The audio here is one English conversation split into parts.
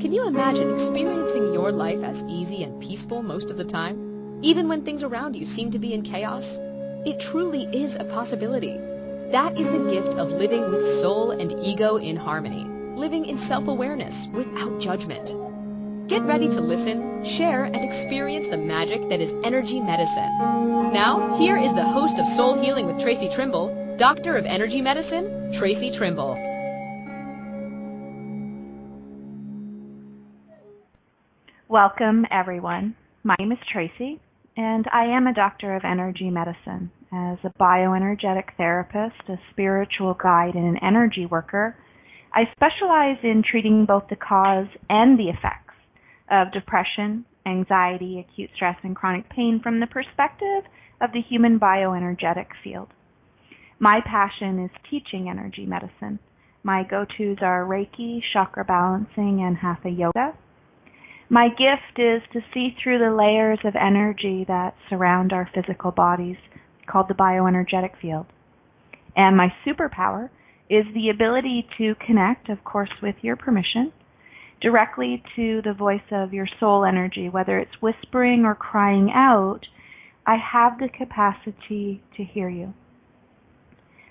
Can you imagine experiencing your life as easy and peaceful most of the time, even when things around you seem to be in chaos? It truly is a possibility. That is the gift of living with soul and ego in harmony, living in self-awareness without judgment. Get ready to listen, share, and experience the magic that is energy medicine. Now, here is the host of Soul Healing with Traci Trimble, Doctor of Energy Medicine, Traci Trimble. Welcome, everyone. My name is Traci, and I am a Doctor of Energy Medicine. As a bioenergetic therapist, a spiritual guide, and an energy worker, I specialize in treating both the cause and the effects of depression, anxiety, acute stress, and chronic pain from the perspective of the human bioenergetic field. My passion is teaching energy medicine. My go-tos are Reiki, chakra balancing, and Hatha yoga. My gift is to see through the layers of energy that surround our physical bodies, called the bioenergetic field. And my superpower is the ability to connect, of course with your permission, directly to the voice of your soul energy. Whether it's whispering or crying out, I have the capacity to hear you.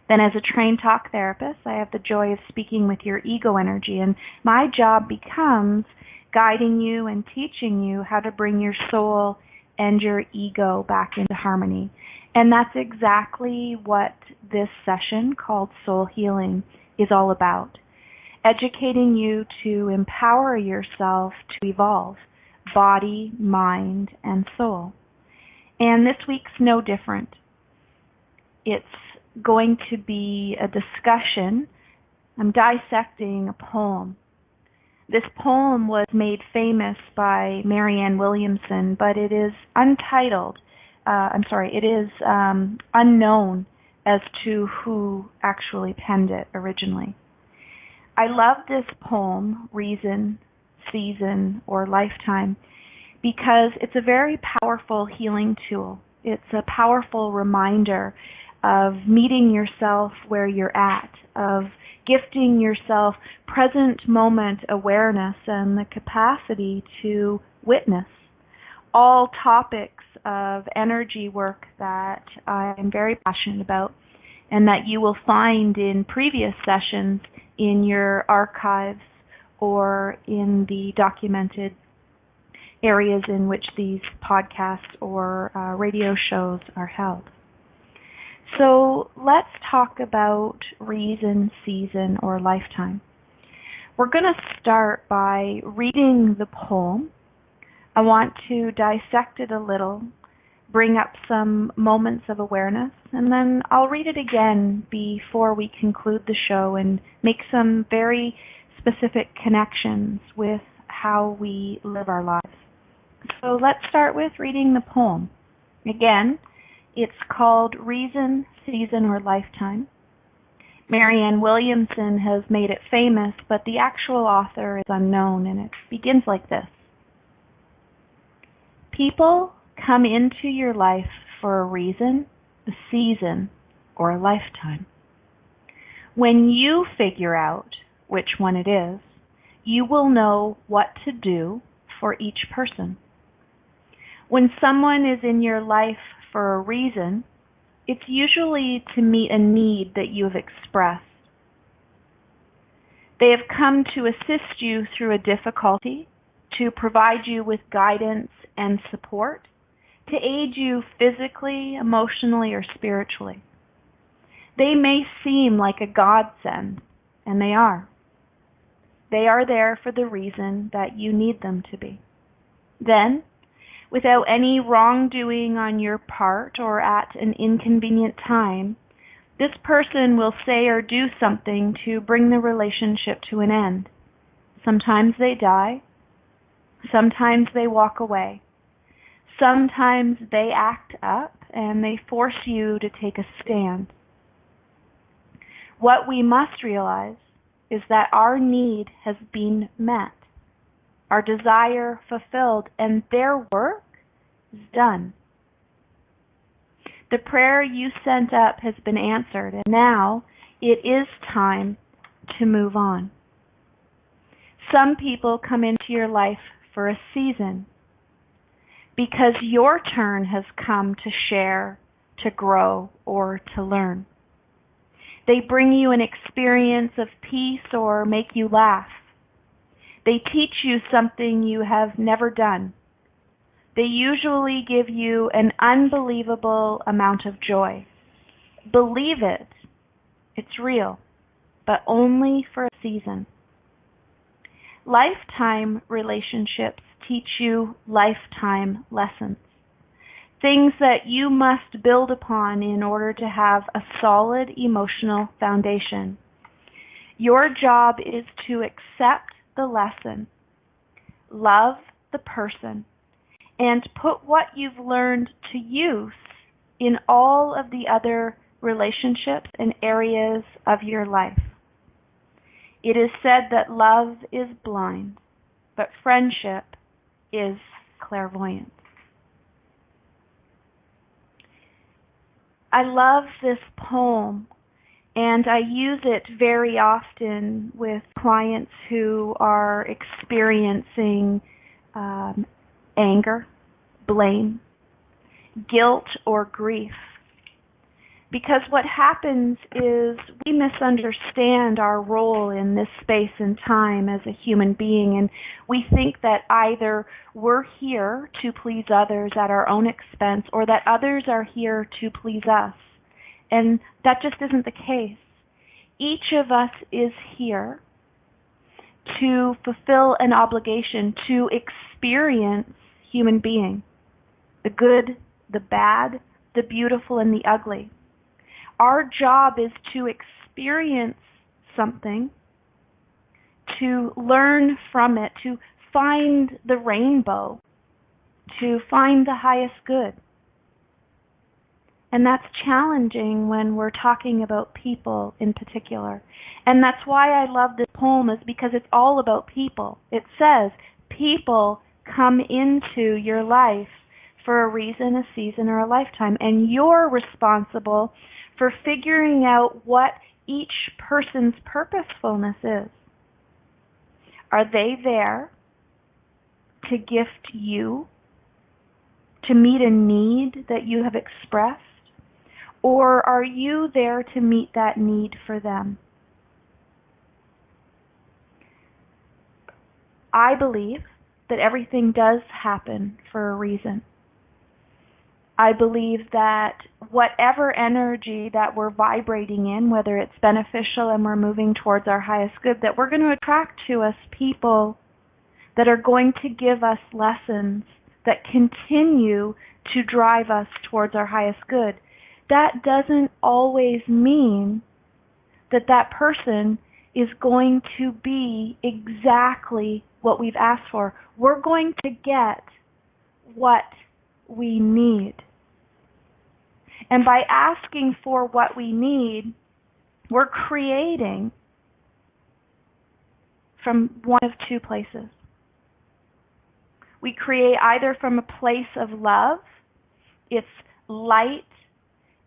Then as a trained talk therapist, I have the joy of speaking with your ego energy, and my job becomes guiding you and teaching you how to bring your soul and your ego back into harmony. And that's exactly what this session called Soul Healing is all about. Educating you to empower yourself to evolve, body, mind, and soul. And this week's no different. It's going to be a discussion. I'm dissecting a poem. This poem was made famous by MaryAnn Williamson, but it is untitled. It is unknown as to who actually penned it originally. I love this poem, Reason, Season, or Lifetime, because it's a very powerful healing tool. It's a powerful reminder of meeting yourself where you're at, of gifting yourself present moment awareness and the capacity to witness all topics of energy work that I'm very passionate about and that you will find in previous sessions in your archives or in the documented areas in which these podcasts or radio shows are held. So let's talk about reason, season, or lifetime. We're going to start by reading the poem. I want to dissect it a little, bring up some moments of awareness, and then I'll read it again before we conclude the show and make some very specific connections with how we live our lives. So let's start with reading the poem. Again, it's called Reason, Season, or Lifetime. MaryAnn Williamson has made it famous, but the actual author is unknown, and it begins like this. People come into your life for a reason, a season, or a lifetime. When you figure out which one it is, you will know what to do for each person. When someone is in your life for a reason, it's usually to meet a need that you have expressed. They have come to assist you through a difficulty, to provide you with guidance and support, to aid you physically, emotionally, or spiritually. They may seem like a godsend, and they are. They are there for the reason that you need them to be. Then, without any wrongdoing on your part or at an inconvenient time, this person will say or do something to bring the relationship to an end. Sometimes they die. Sometimes they walk away. Sometimes they act up and they force you to take a stand. What we must realize is that our need has been met, our desire fulfilled, and their work is done. The prayer you sent up has been answered, and now it is time to move on. Some people come into your life for a season because your turn has come to share, to grow, or to learn. They bring you an experience of peace or make you laugh. They teach you something you have never done. They usually give you an unbelievable amount of joy. Believe it. It's real, but only for a season. Lifetime relationships teach you lifetime lessons. Things that you must build upon in order to have a solid emotional foundation. Your job is to accept the lesson, love the person, and put what you've learned to use in all of the other relationships and areas of your life. It is said that love is blind, but friendship is clairvoyant. I love this poem, and I use it very often with clients who are experiencing anger, blame, guilt, or grief. Because what happens is we misunderstand our role in this space and time as a human being, and we think that either we're here to please others at our own expense or that others are here to please us. And that just isn't the case. Each of us is here to fulfill an obligation to experience human being, the good, the bad, the beautiful, and the ugly. Our job is to experience something, to learn from it, to find the rainbow, to find the highest good. And that's challenging when we're talking about people in particular. And that's why I love this poem, is because it's all about people. It says people come into your life for a reason, a season, or a lifetime. And you're responsible for figuring out what each person's purposefulness is. Are they there to gift you, to meet a need that you have expressed? Or are you there to meet that need for them? I believe that everything does happen for a reason. I believe that whatever energy that we're vibrating in, whether it's beneficial and we're moving towards our highest good, that we're going to attract to us people that are going to give us lessons that continue to drive us towards our highest good. That doesn't always mean that that person is going to be exactly what we've asked for. We're going to get what we need. And by asking for what we need, we're creating from one of two places. We create either from a place of love, it's light,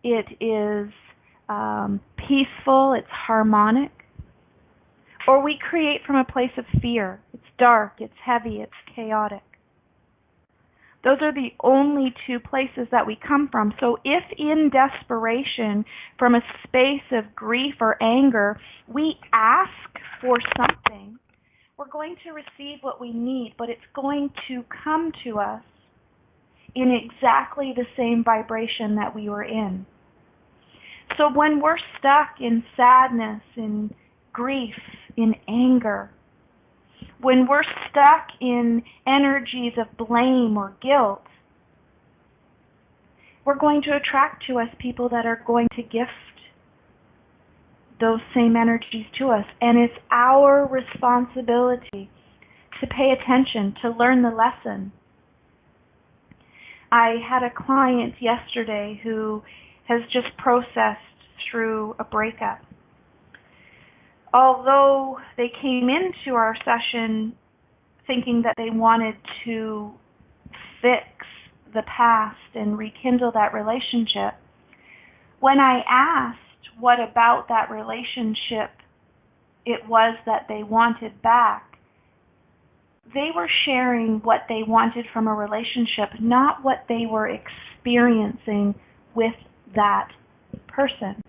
it is peaceful, it's harmonic, or we create from a place of fear. It's dark, it's heavy, it's chaotic. Those are the only two places that we come from. So if in desperation, from a space of grief or anger, we ask for something, we're going to receive what we need, but it's going to come to us in exactly the same vibration that we were in. So when we're stuck in sadness, in grief, in anger, when we're stuck in energies of blame or guilt, we're going to attract to us people that are going to gift those same energies to us. And it's our responsibility to pay attention, to learn the lesson. I had a client yesterday who has just processed through a breakup. Although they came into our session thinking that they wanted to fix the past and rekindle that relationship, when I asked what about that relationship it was that they wanted back, they were sharing what they wanted from a relationship, not what they were experiencing with that person.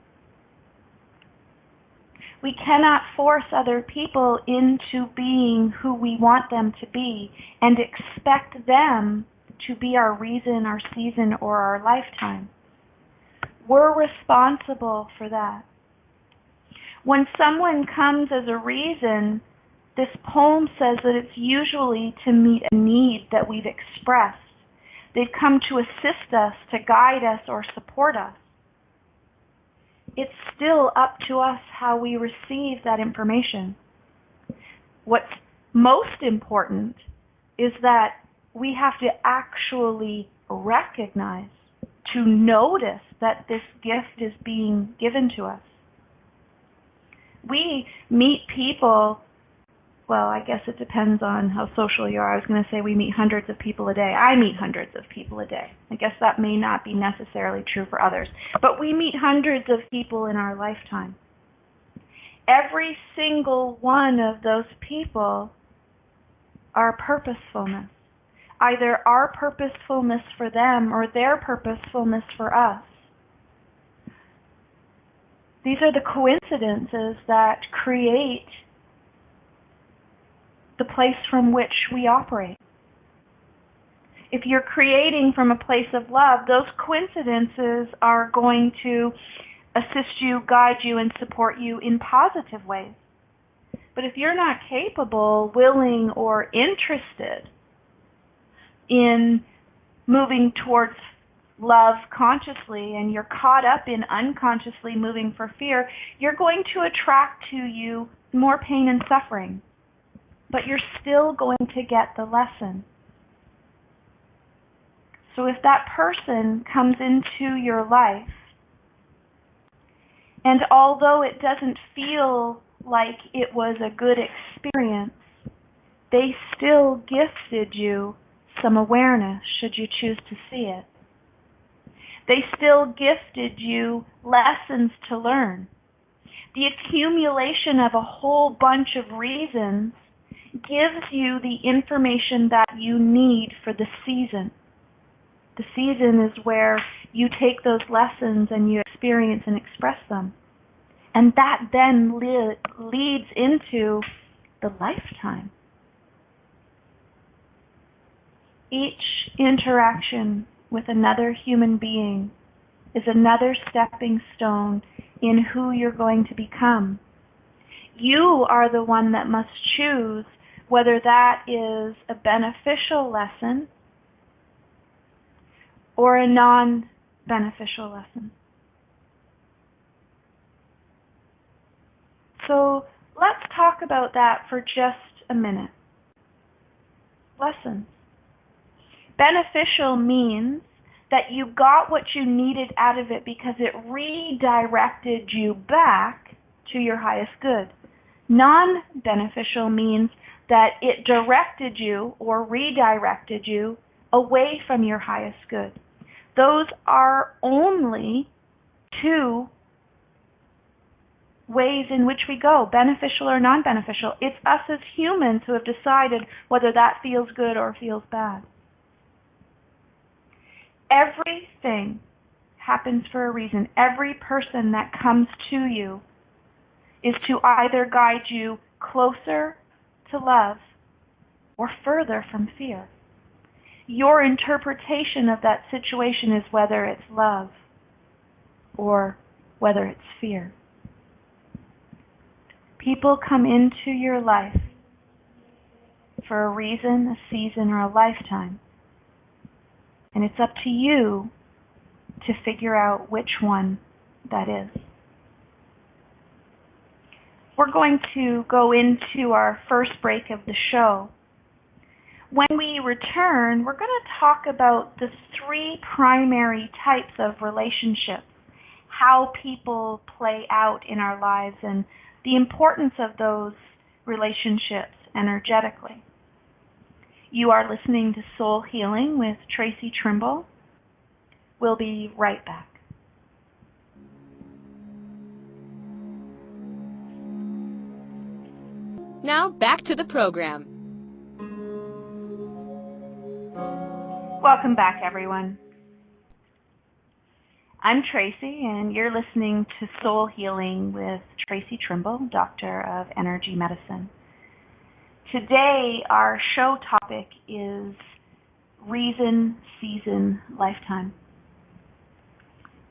We cannot force other people into being who we want them to be and expect them to be our reason, our season, or our lifetime. We're responsible for that. When someone comes as a reason, this poem says that it's usually to meet a need that we've expressed. They've come to assist us, to guide us, or support us. It's still up to us how we receive that information. What's most important is that we have to actually recognize, to notice that this gift is being given to us. We meet people, well, I guess it depends on how social you are. I was going to say we meet hundreds of people a day. I meet hundreds of people a day. I guess that may not be necessarily true for others. But we meet hundreds of people in our lifetime. Every single one of those people are purposefulness. Either our purposefulness for them or their purposefulness for us. These are the coincidences that create the place from which we operate. If you're creating from a place of love, those coincidences are going to assist you, guide you, and support you in positive ways. But if you're not capable, willing, or interested in moving towards love consciously, and you're caught up in unconsciously moving for fear, you're going to attract to you more pain and suffering. But you're still going to get the lesson. So if that person comes into your life, and although it doesn't feel like it was a good experience, they still gifted you some awareness, should you choose to see it. They still gifted you lessons to learn. The accumulation of a whole bunch of reasons gives you the information that you need for the season. The season is where you take those lessons and you experience and express them. And that then leads into the lifetime. Each interaction with another human being is another stepping stone in who you're going to become. You are the one that must choose whether that is a beneficial lesson or a non-beneficial lesson. So let's talk about that for just a minute. Lessons. Beneficial means that you got what you needed out of it because it redirected you back to your highest good. Non-beneficial means that it directed you or redirected you away from your highest good. Those are only two ways in which we go, beneficial or non-beneficial. It's us as humans who have decided whether that feels good or feels bad. Everything happens for a reason. Every person that comes to you is to either guide you closer to love or further from fear. Your interpretation of that situation is whether it's love or whether it's fear. People come into your life for a reason, a season, or a lifetime. And it's up to you to figure out which one that is. We're going to go into our first break of the show. When we return, we're going to talk about the three primary types of relationships, how people play out in our lives, and the importance of those relationships energetically. You are listening to Soul Healing with Traci Trimble. We'll be right back. Now back to the program. Welcome back, everyone. I'm Traci, and you're listening to Soul Healing with Traci Trimble, Doctor of Energy Medicine. Today, our show topic is reason, season, lifetime.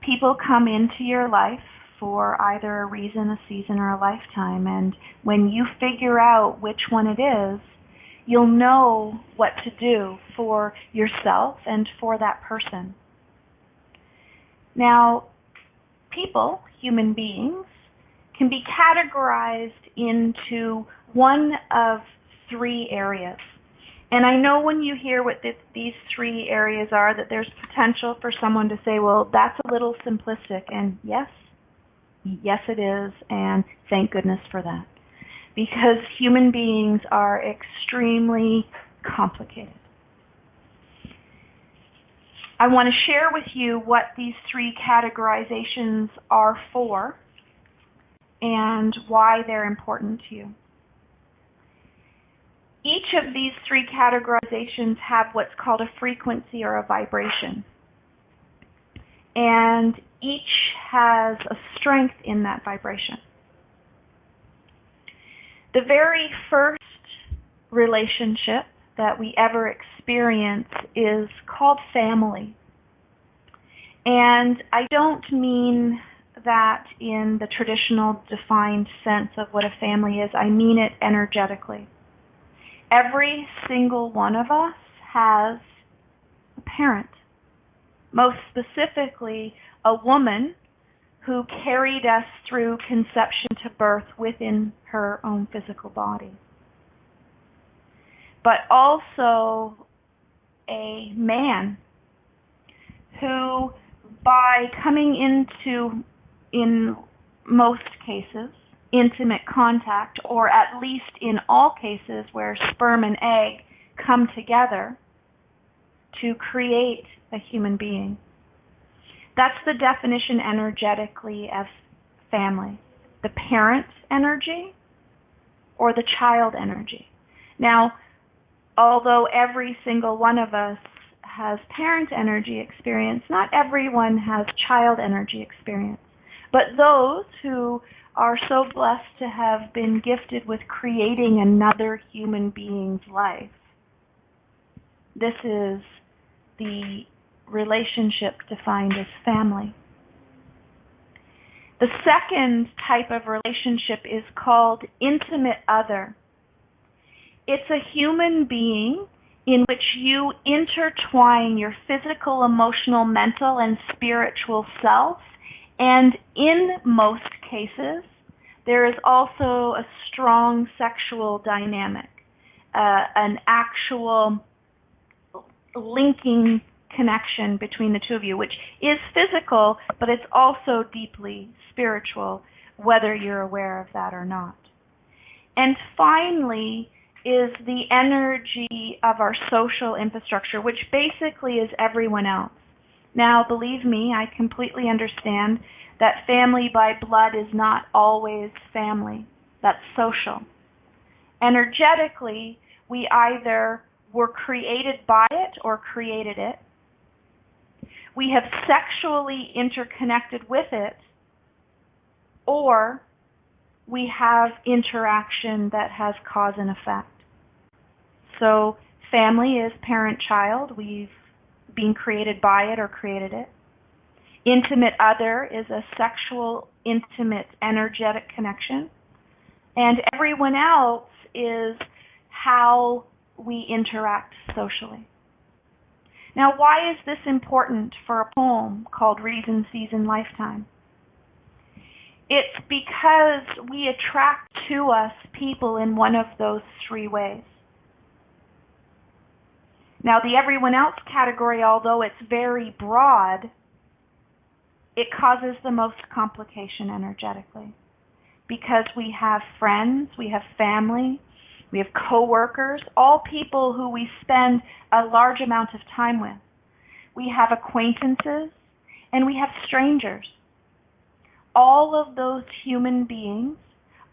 People come into your life for either a reason, a season, or a lifetime, and when you figure out which one it is, you'll know what to do for yourself and for that person. Now, people, human beings, can be categorized into one of three areas. And I know when you hear what these three areas are, that there's potential for someone to say, well, that's a little simplistic. And yes it is, and thank goodness for that. Because human beings are extremely complicated. I want to share with you what these three categorizations are for and why they're important to you. Each of these three categorizations have what's called a frequency or a vibration. And each has a strength in that vibration. The very first relationship that we ever experience is called family. And I don't mean that in the traditional defined sense of what a family is. I mean it energetically. Every single one of us has a parent. Most specifically, a woman who carried us through conception to birth within her own physical body. But also a man who, by coming into, in most cases, intimate contact, or at least in all cases where sperm and egg come together to create a human being. That's the definition energetically of family. The parent energy or the child energy. Now, although every single one of us has parent energy experience, not everyone has child energy experience. But those who are so blessed to have been gifted with creating another human being's life, this is the relationship defined as family. The second type of relationship is called intimate other. It's a human being in which you intertwine your physical, emotional, mental, and spiritual self, and in most cases, there is also a strong sexual dynamic, an actual linking connection between the two of you, which is physical, but it's also deeply spiritual, whether you're aware of that or not. And finally is the energy of our social infrastructure, which basically is everyone else. Now, believe me, I completely understand that family by blood is not always family. That's social. Energetically, we either were created by it or created it. We have sexually interconnected with it, or we have interaction that has cause and effect. So family is parent-child. We've been created by it or created it. Intimate other is a sexual, intimate, energetic connection. And everyone else is how we interact socially. Now, why is this important for a poem called Reason, Season, Lifetime? It's because we attract to us people in one of those three ways. Now, the everyone else category, although it's very broad, it causes the most complication energetically. Because we have friends, we have family, we have coworkers, all people who we spend a large amount of time with. We have acquaintances, and we have strangers. All of those human beings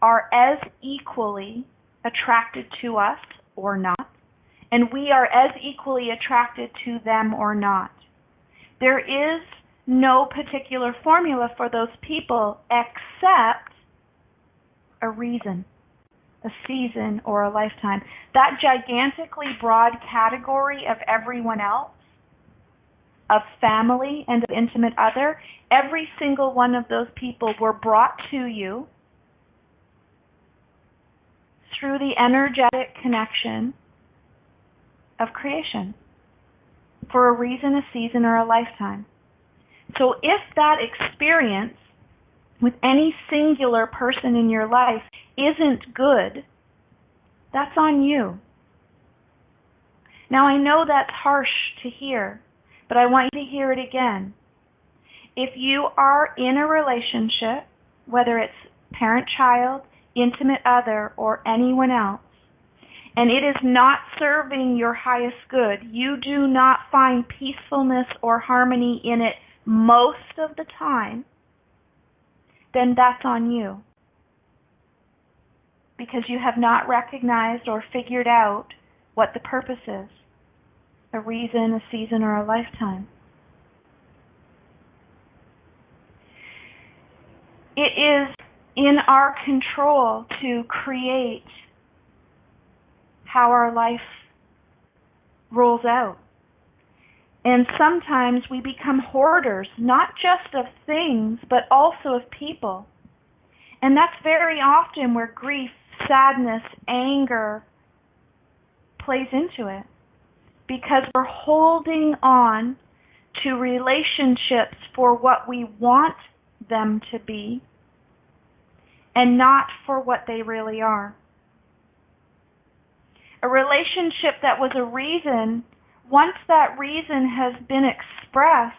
are as equally attracted to us or not, and we are as equally attracted to them or not. There is no particular formula for those people except a reason, a season, or a lifetime. That gigantically broad category of everyone else, of family and of intimate other, every single one of those people were brought to you through the energetic connection of creation for a reason, a season, or a lifetime. So if that experience with any singular person in your life isn't good, that's on you. Now I know that's harsh to hear, but I want you to hear it again. If you are in a relationship, whether it's parent-child, intimate other, or anyone else, and it is not serving your highest good, you do not find peacefulness or harmony in it most of the time, then that's on you. Because you have not recognized or figured out what the purpose is, a reason, a season, or a lifetime. It is in our control to create how our life rolls out. And sometimes we become hoarders, not just of things, but also of people. And that's very often where grief, sadness, anger plays into it. Because we're holding on to relationships for what we want them to be and not for what they really are. A relationship that was a reason, once that reason has been expressed,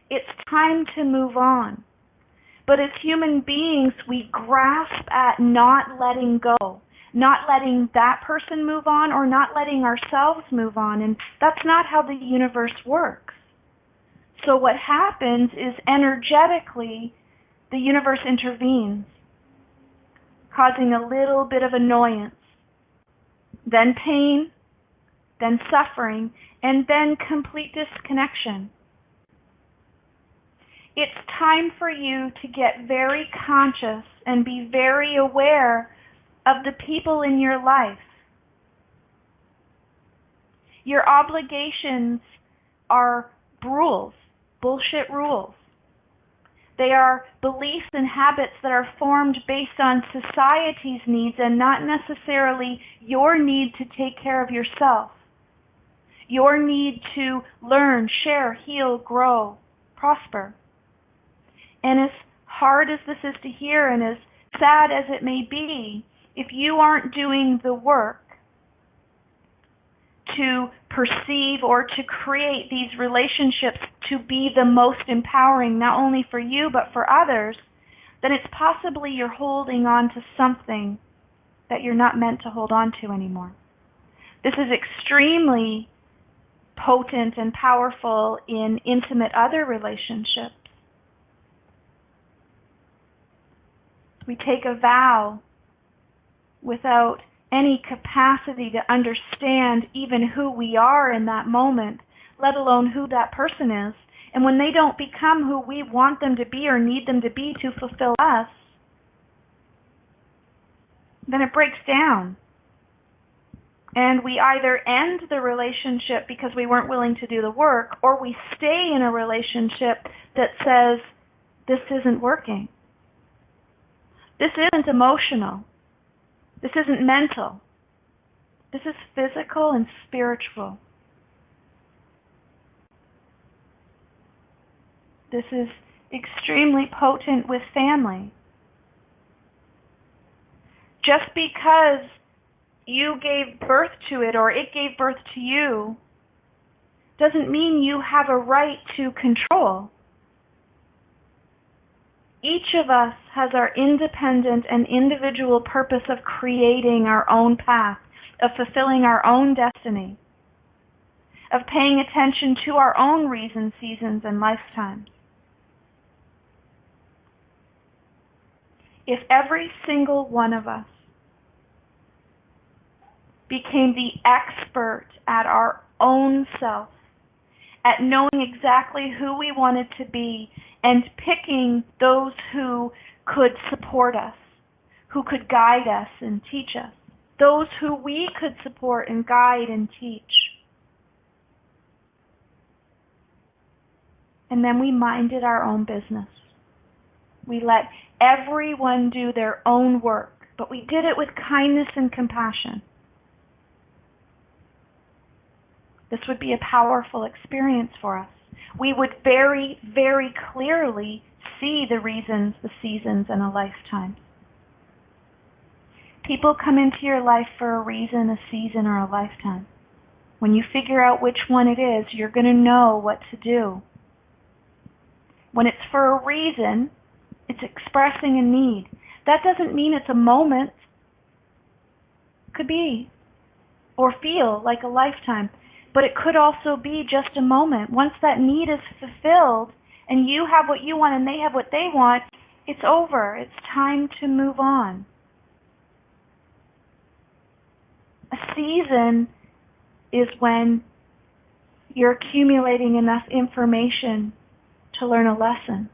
it's time to move on. But as human beings, we grasp at not letting go, not letting that person move on or not letting ourselves move on. And that's not how the universe works. So what happens is energetically, the universe intervenes, causing a little bit of annoyance, then pain, then suffering, and then complete disconnection. It's time for you to get very conscious and be very aware of the people in your life. Your obligations are rules, bullshit rules. They are beliefs and habits that are formed based on society's needs and not necessarily your need to take care of yourself. Your need to learn, share, heal, grow, prosper. And as hard as this is to hear and as sad as it may be, if you aren't doing the work to perceive or to create these relationships to be the most empowering, not only for you but for others, then it's possibly you're holding on to something that you're not meant to hold on to anymore. This is extremely potent and powerful in intimate other relationships. We take a vow without any capacity to understand even who we are in that moment, let alone who that person is. And when they don't become who we want them to be or need them to be to fulfill us, then it breaks down. And we either end the relationship because we weren't willing to do the work, or we stay in a relationship that says, this isn't working. This isn't emotional. This isn't mental. This is physical and spiritual. This is extremely potent with family. Just because you gave birth to it or it gave birth to you doesn't mean you have a right to control. Each of us has our independent and individual purpose of creating our own path, of fulfilling our own destiny, of paying attention to our own reasons, seasons, and lifetimes. If every single one of us became the expert at our own self, at knowing exactly who we wanted to be and picking those who could support us, who could guide us and teach us, those who we could support and guide and teach. And then we minded our own business. We let everyone do their own work, but we did it with kindness and compassion. This would be a powerful experience for us. We would very, very clearly see the reasons, the seasons, and a lifetime. People come into your life for a reason, a season, or a lifetime. When you figure out which one it is, you're going to know what to do. When it's for a reason, it's expressing a need. That doesn't mean it's a moment. Could be, or feel like a lifetime. But it could also be just a moment. Once that need is fulfilled and you have what you want and they have what they want, it's over. It's time to move on. A season is when you're accumulating enough information to learn a lesson.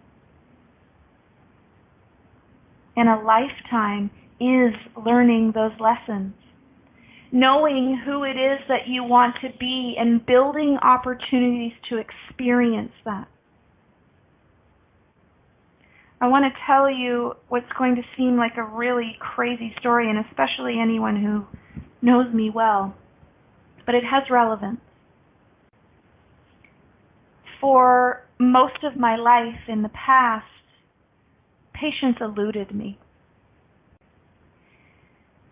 And a lifetime is learning those lessons. Knowing who it is that you want to be and building opportunities to experience that. I want to tell you what's going to seem like a really crazy story, and especially anyone who knows me well, but it has relevance. For most of my life in the past, patients eluded me.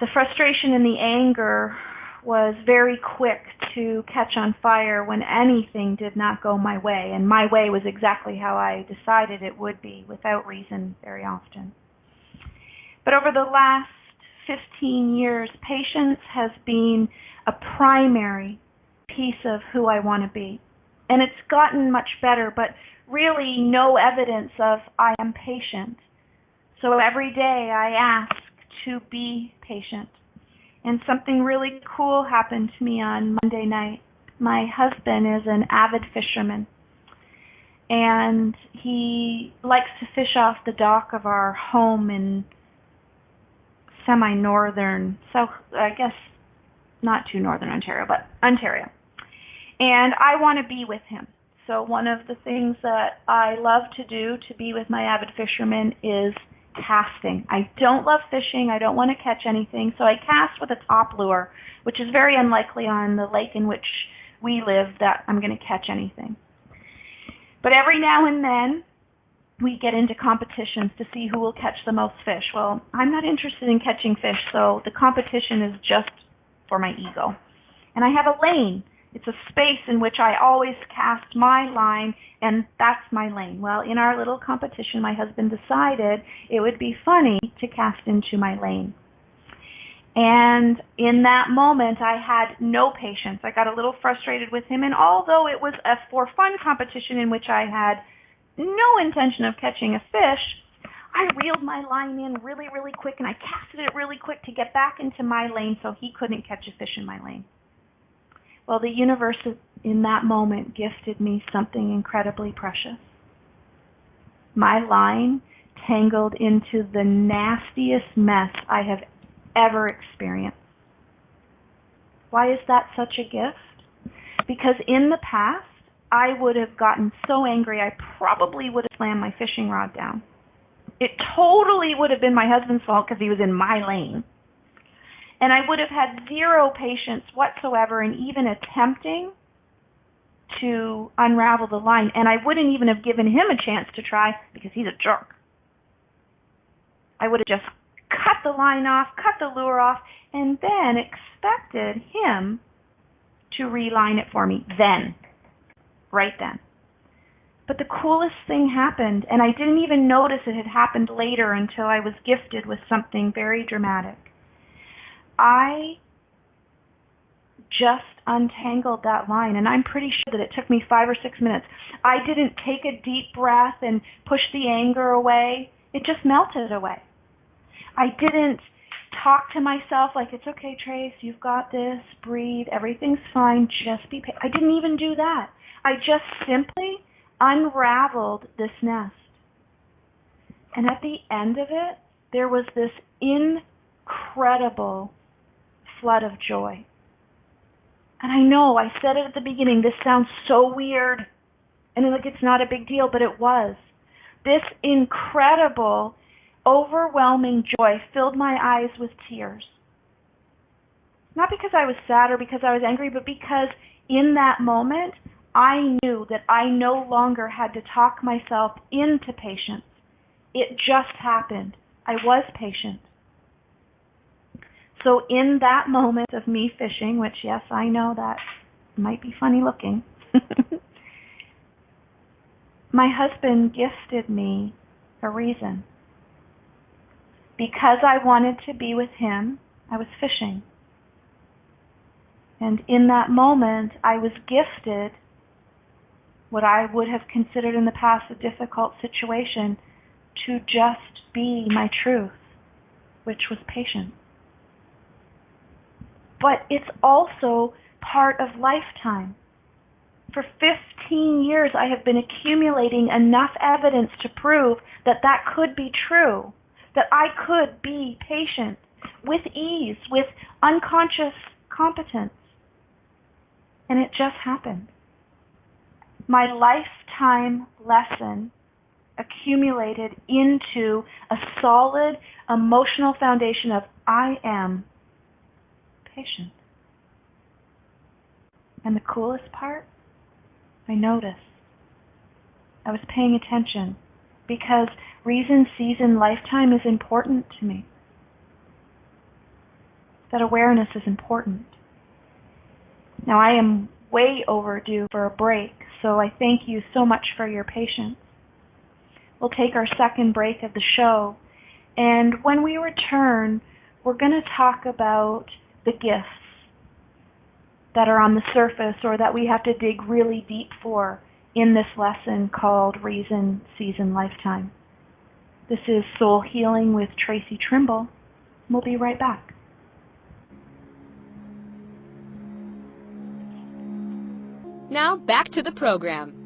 The frustration and the anger was very quick to catch on fire when anything did not go my way, and my way was exactly how I decided it would be, without reason very often. But over the last 15 years, patience has been a primary piece of who I want to be. And it's gotten much better, but really no evidence of I am patient. So every day I ask to be patient. And something really cool happened to me on Monday night. My husband is an avid fisherman, and he likes to fish off the dock of our home in semi-northern, so I guess not too northern Ontario, but Ontario. And I want to be with him. So one of the things that I love to do to be with my avid fisherman is casting. I don't love fishing. I don't want to catch anything. So I cast with a top lure, which is very unlikely on the lake in which we live that I'm going to catch anything. But every now and then we get into competitions to see who will catch the most fish. Well, I'm not interested in catching fish, so the competition is just for my ego. And I have a lane. It's a space in which I always cast my line, and that's my lane. Well, in our little competition, my husband decided it would be funny to cast into my lane. And in that moment, I had no patience. I got a little frustrated with him, and although it was a for fun competition in which I had no intention of catching a fish, I reeled my line in really, really quick, and I casted it really quick to get back into my lane so he couldn't catch a fish in my lane. Well, the universe in that moment gifted me something incredibly precious. My line tangled into the nastiest mess I have ever experienced. Why is that such a gift? Because in the past, I would have gotten so angry I probably would have slammed my fishing rod down. It totally would have been my husband's fault because he was in my lane. And I would have had zero patience whatsoever in even attempting to unravel the line. And I wouldn't even have given him a chance to try because he's a jerk. I would have just cut the line off, cut the lure off, and then expected him to reline it for me then, right then. But the coolest thing happened, and I didn't even notice it had happened later until I was gifted with something very dramatic. I just untangled that line, and I'm pretty sure that it took me 5 or 6 minutes. I didn't take a deep breath and push the anger away. It just melted away. I didn't talk to myself like, it's okay, Trace, you've got this, breathe, everything's fine, just be patient. I didn't even do that. I just simply unraveled this nest. And at the end of it, there was this incredible flood of joy. And I know, I said it at the beginning, this sounds so weird, and like it's not a big deal, but it was. This incredible, overwhelming joy filled my eyes with tears. Not because I was sad or because I was angry, but because in that moment, I knew that I no longer had to talk myself into patience. It just happened. I was patient. So in that moment of me fishing, which yes, I know that might be funny looking, my husband gifted me a reason. Because I wanted to be with him, I was fishing. And in that moment, I was gifted what I would have considered in the past a difficult situation to just be my truth, which was patience. But it's also part of lifetime. For 15 years, I have been accumulating enough evidence to prove that that could be true, that I could be patient with ease, with unconscious competence. And it just happened. My lifetime lesson accumulated into a solid emotional foundation of I am patient. And the coolest part, I noticed. I was paying attention because reason, season, lifetime is important to me. That awareness is important. Now I am way overdue for a break, so I thank you so much for your patience. We'll take our second break of the show, and when we return, we're going to talk about the gifts that are on the surface or that we have to dig really deep for in this lesson called Reason, Season, Lifetime. This is Soul Healing with Traci Trimble. We'll be right back. Now back to the program.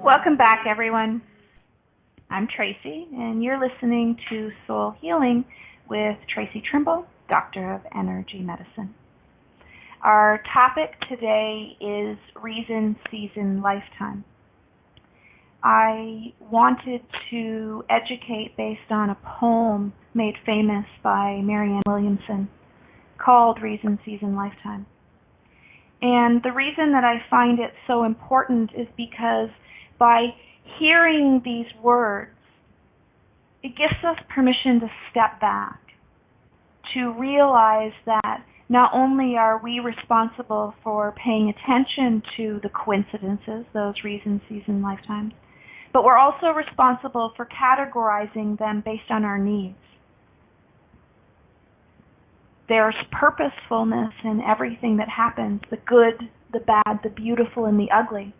Welcome back, everyone. I'm Traci, and you're listening to Soul Healing with Traci Trimble, Doctor of Energy Medicine. Our topic today is Reason, Season, Lifetime. I wanted to educate based on a poem made famous by MaryAnn Williamson called Reason, Season, Lifetime. And the reason that I find it so important is because by hearing these words, it gives us permission to step back, to realize that not only are we responsible for paying attention to the coincidences, those reasons, seasons, lifetimes, but we're also responsible for categorizing them based on our needs. There's purposefulness in everything that happens, the good, the bad, the beautiful, and the ugly.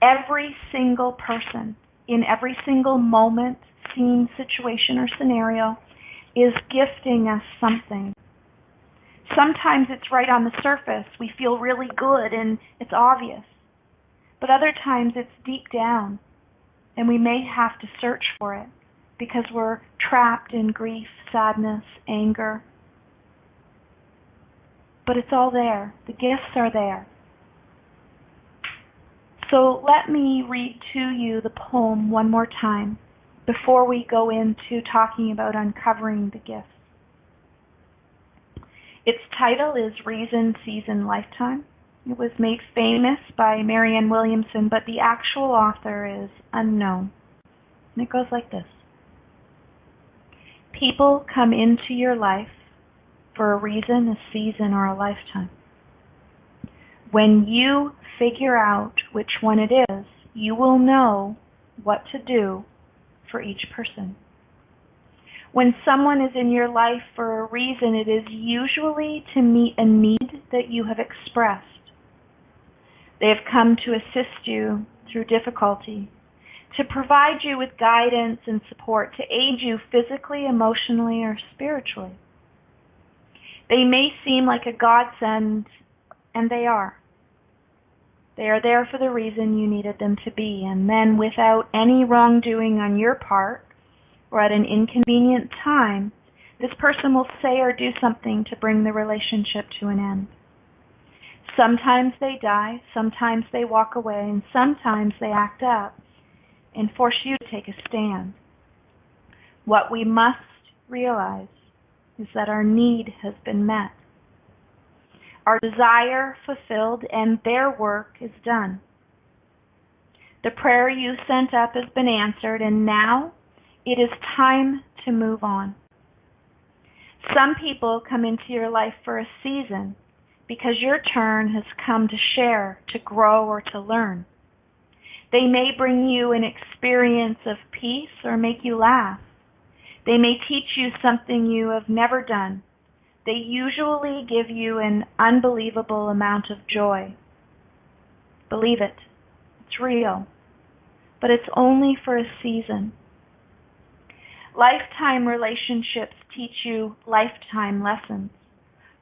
Every single person in every single moment, scene, situation, or scenario is gifting us something. Sometimes it's right on the surface. We feel really good and it's obvious. But other times it's deep down and we may have to search for it because we're trapped in grief, sadness, anger. But it's all there. The gifts are there. So let me read to you the poem one more time before we go into talking about uncovering the gifts. Its title is Reason, Season, Lifetime. It was made famous by MaryAnn Williamson, but the actual author is unknown. And it goes like this. People come into your life for a reason, a season, or a lifetime. When you figure out which one it is, you will know what to do for each person. When someone is in your life for a reason, it is usually to meet a need that you have expressed. They have come to assist you through difficulty. to provide you with guidance and support, to aid you physically, emotionally, or spiritually. They may seem like a godsend, and they are. They are there for the reason you needed them to be, and then without any wrongdoing on your part, or at an inconvenient time, this person will say or do something to bring the relationship to an end. Sometimes they die, sometimes they walk away, and sometimes they act up and force you to take a stand. What we must realize is that our need has been met, our desire fulfilled, and their work is done. The prayer you sent up has been answered, and now it is time to move on. Some people come into your life for a season because your turn has come to share, to grow, or to learn. They may bring you an experience of peace or make you laugh. They may teach you something you have never done. They usually give you an unbelievable amount of joy. Believe it. It's real. But it's only for a season. Lifetime relationships teach you lifetime lessons.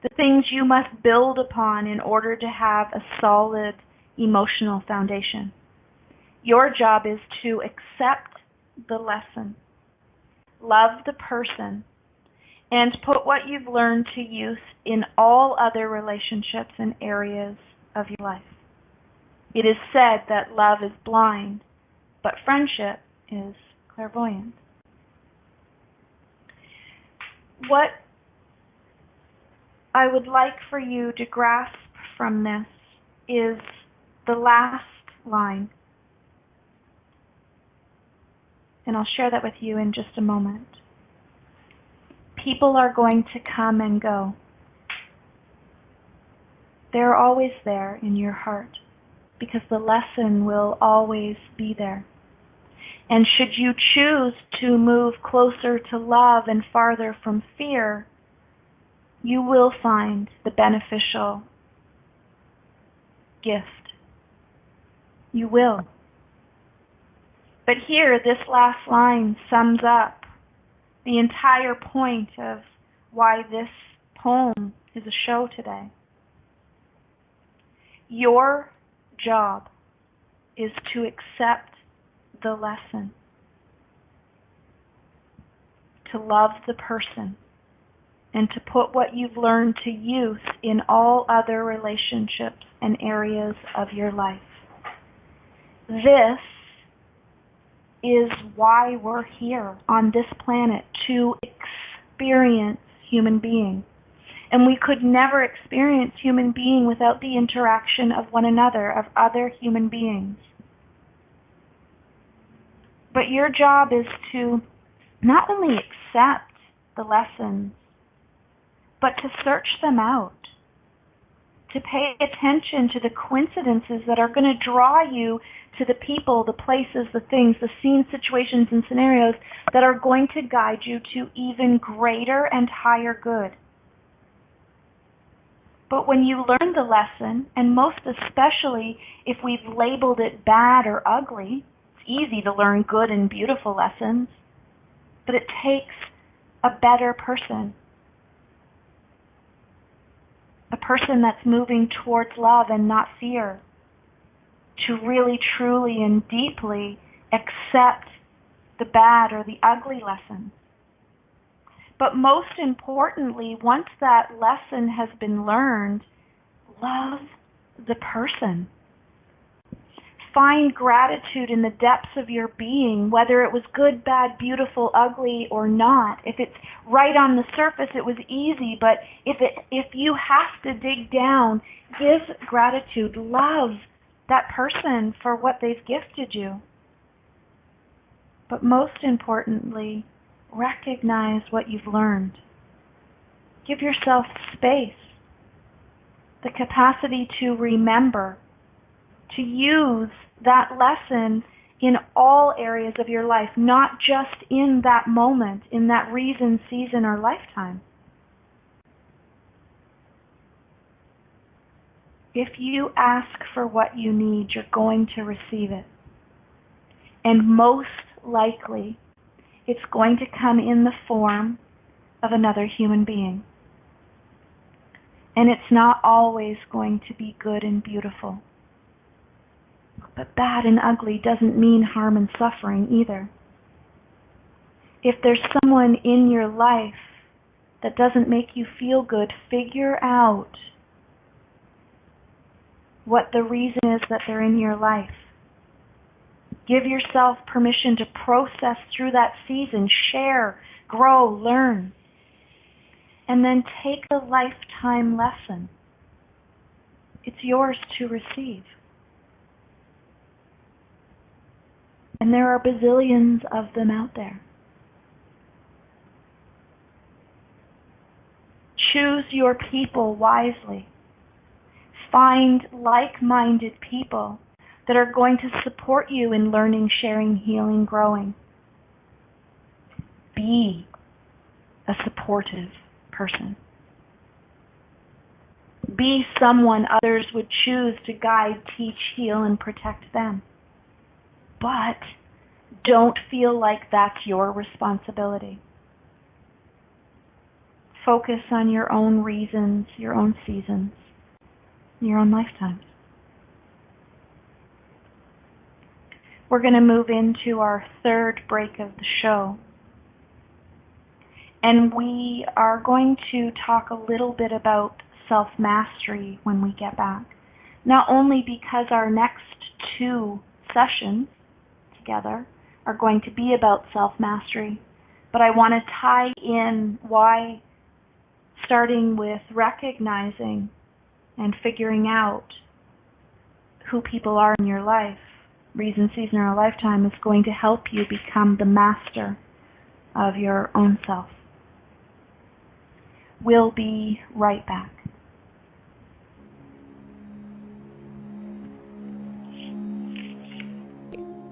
The things you must build upon in order to have a solid emotional foundation. Your job is to accept the lesson, love the person, and put what you've learned to use in all other relationships and areas of your life. It is said that love is blind, but friendship is clairvoyant. What I would like for you to grasp from this is the last line. And I'll share that with you in just a moment. People are going to come and go. They're always there in your heart because the lesson will always be there. And should you choose to move closer to love and farther from fear, you will find the beneficial gift. You will. But here, this last line sums up the entire point of why this poem is a show today. Your job is to accept the lesson, to love the person, and to put what you've learned to use in all other relationships and areas of your life. This is why we're here on this planet, to experience human being. And we could never experience human being without the interaction of one another, of other human beings. But your job is to not only accept the lessons, but to search them out, to pay attention to the coincidences that are going to draw you to the people, the places, the things, the scenes, situations, and scenarios that are going to guide you to even greater and higher good. But when you learn the lesson, and most especially if we've labeled it bad or ugly, it's easy to learn good and beautiful lessons, but it takes a better person. A person that's moving towards love and not fear, to really, truly, and deeply accept the bad or the ugly lesson. But most importantly, once that lesson has been learned, love the person. Find gratitude in the depths of your being, whether it was good, bad, beautiful, ugly, or not. If it's right on the surface, it was easy, but if you have to dig down, give gratitude. Love that person for what they've gifted you. But most importantly, recognize what you've learned. Give yourself space, the capacity to remember, to use that lesson in all areas of your life, not just in that moment, in that reason, season, or lifetime. If you ask for what you need, you're going to receive it. And most likely, it's going to come in the form of another human being. And it's not always going to be good and beautiful. But bad and ugly doesn't mean harm and suffering either. If there's someone in your life that doesn't make you feel good, figure out what the reason is that they're in your life. Give yourself permission to process through that season, share, grow, learn, and then take a lifetime lesson. It's yours to receive. And there are bazillions of them out there. Choose your people wisely. Find like-minded people that are going to support you in learning, sharing, healing, growing. Be a supportive person. Be someone others would choose to guide, teach, heal, and protect them. But don't feel like that's your responsibility. Focus on your own reasons, your own seasons, your own lifetimes. We're going to move into our third break of the show. And we are going to talk a little bit about self-mastery when we get back. Not only because our next two sessions together are going to be about self-mastery, but I want to tie in why, starting with recognizing and figuring out who people are in your life, reason, season, or lifetime, is going to help you become the master of your own self. We'll be right back.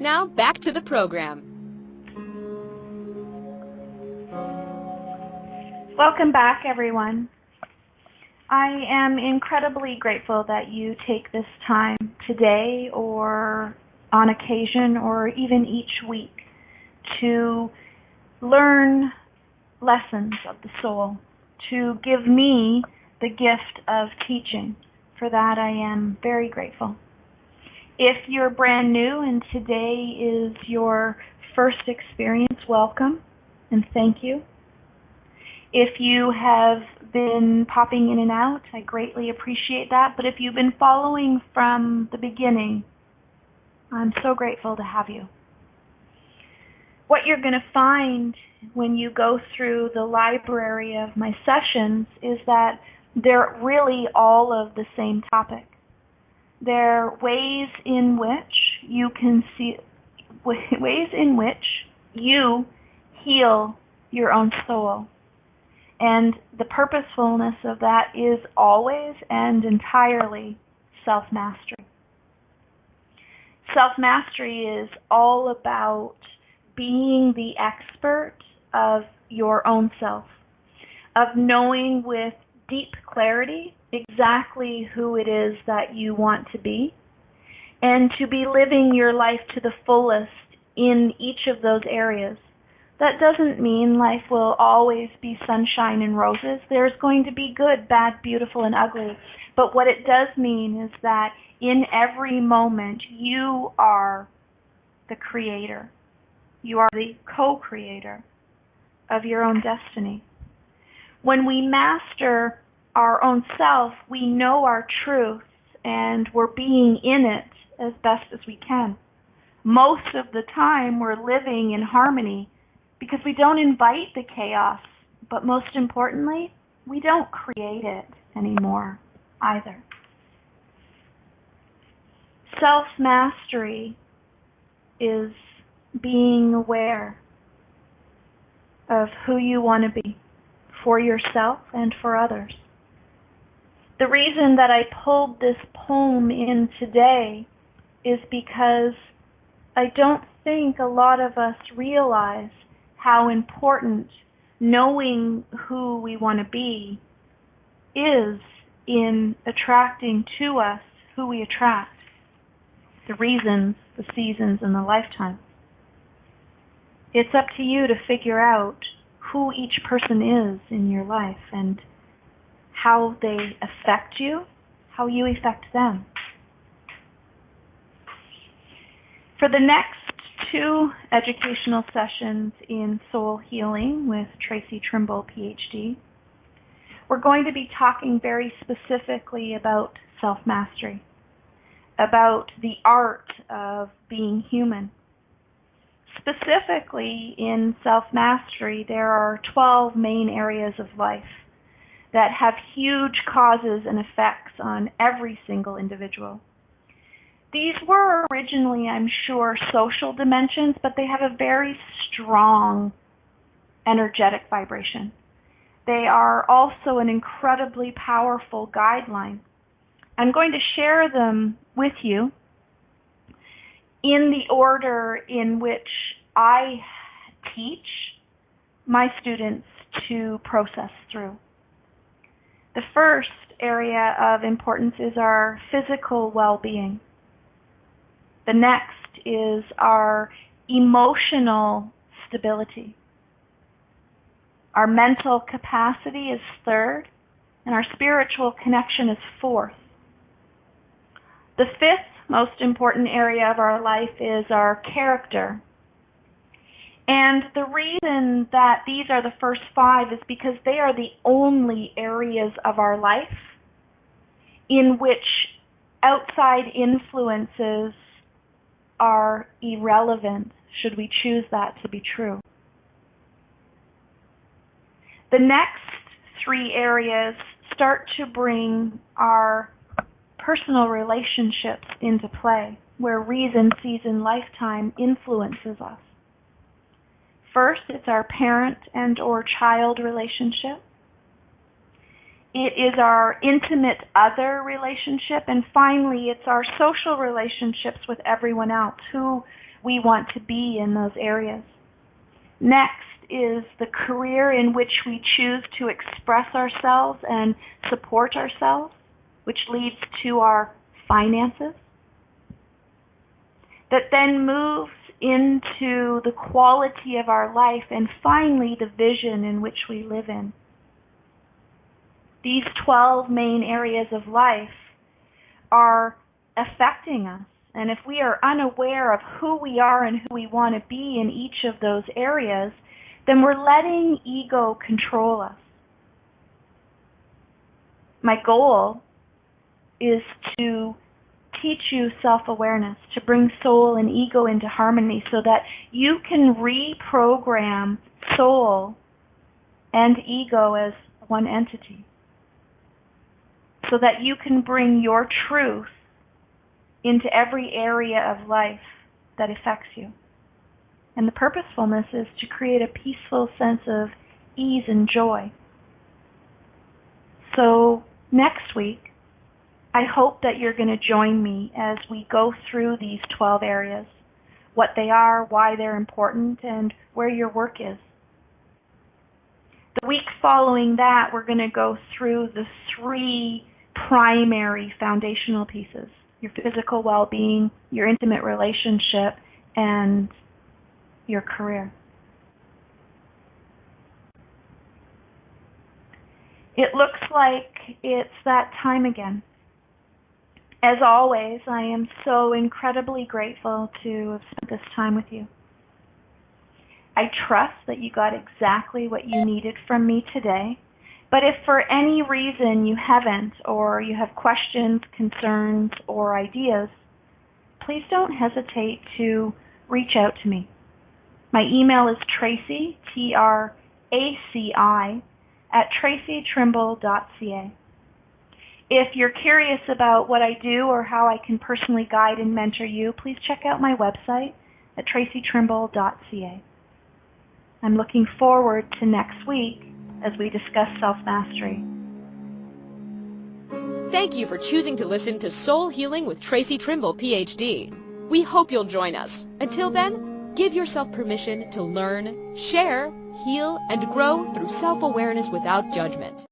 Now back to the program. Welcome back, everyone. I am incredibly grateful that you take this time today or on occasion or even each week to learn lessons of the soul, to give me the gift of teaching. For that, I am very grateful. If you're brand new and today is your first experience, welcome and thank you. If you have been popping in and out, I greatly appreciate that. But if you've been following from the beginning, I'm so grateful to have you. What you're going to find when you go through the library of my sessions is that they're really all of the same topic. They're ways in which you can see, ways in which you heal your own soul. And the purposefulness of that is always and entirely self-mastery. Self-mastery is all about being the expert of your own self, of knowing with deep clarity exactly who it is that you want to be, and to be living your life to the fullest in each of those areas. That doesn't mean life will always be sunshine and roses. There's going to be good, bad, beautiful, and ugly. But what it does mean is that in every moment, you are the creator. You are the co-creator of your own destiny. When we master our own self, we know our truth, and we're being in it as best as we can. Most of the time, we're living in harmony because we don't invite the chaos, but most importantly, we don't create it anymore either. Self-mastery is being aware of who you want to be for yourself and for others. The reason that I pulled this poem in today is because I don't think a lot of us realize how important knowing who we want to be is in attracting to us who we attract, the reasons, the seasons, and the lifetime. It's up to you to figure out who each person is in your life and how they affect you, how you affect them. For the next 2 educational sessions in Soul Healing with Traci Trimble, PhD, we're going to be talking very specifically about self-mastery, about the art of being human. Specifically in self-mastery, there are 12 main areas of life that have huge causes and effects on every single individual. These were originally, I'm sure, social dimensions, but they have a very strong energetic vibration. They are also an incredibly powerful guideline. I'm going to share them with you in the order in which I teach my students to process through. The first area of importance is our physical well-being. The next is our emotional stability. Our mental capacity is third, and our spiritual connection is fourth. The fifth most important area of our life is our character. And the reason that these are the first 5 is because they are the only areas of our life in which outside influences are irrelevant, should we choose that to be true. The next 3 areas start to bring our personal relationships into play, where reason, season, lifetime influences us. First, it's our parent and or child relationship. It is our intimate other relationship. And finally, it's our social relationships with everyone else, who we want to be in those areas. Next is the career in which we choose to express ourselves and support ourselves, which leads to our finances. That then moves into the quality of our life, and finally the vision in which we live in. These 12 main areas of life are affecting us, and if we are unaware of who we are and who we want to be in each of those areas, then we're letting ego control us. My goal is to teach you self-awareness, to bring soul and ego into harmony so that you can reprogram soul and ego as one entity, so that you can bring your truth into every area of life that affects you. And the purposefulness is to create a peaceful sense of ease and joy. So next week, I hope that you're going to join me as we go through these 12 areas, what they are, why they're important, and where your work is. The week following that, we're going to go through the 3 primary foundational pieces: your physical well-being, your intimate relationship, and your career. It looks like it's that time again. As always, I am so incredibly grateful to have spent this time with you. I trust that you got exactly what you needed from me today, but if for any reason you haven't, or you have questions, concerns, or ideas, please don't hesitate to reach out to me. My email is Traci, Traci, @tracitrimble.ca. If you're curious about what I do or how I can personally guide and mentor you, please check out my website at tracitrimble.ca. I'm looking forward to next week as we discuss self-mastery. Thank you for choosing to listen to Soul Healing with Traci Trimble, PhD. We hope you'll join us. Until then, give yourself permission to learn, share, heal, and grow through self-awareness without judgment.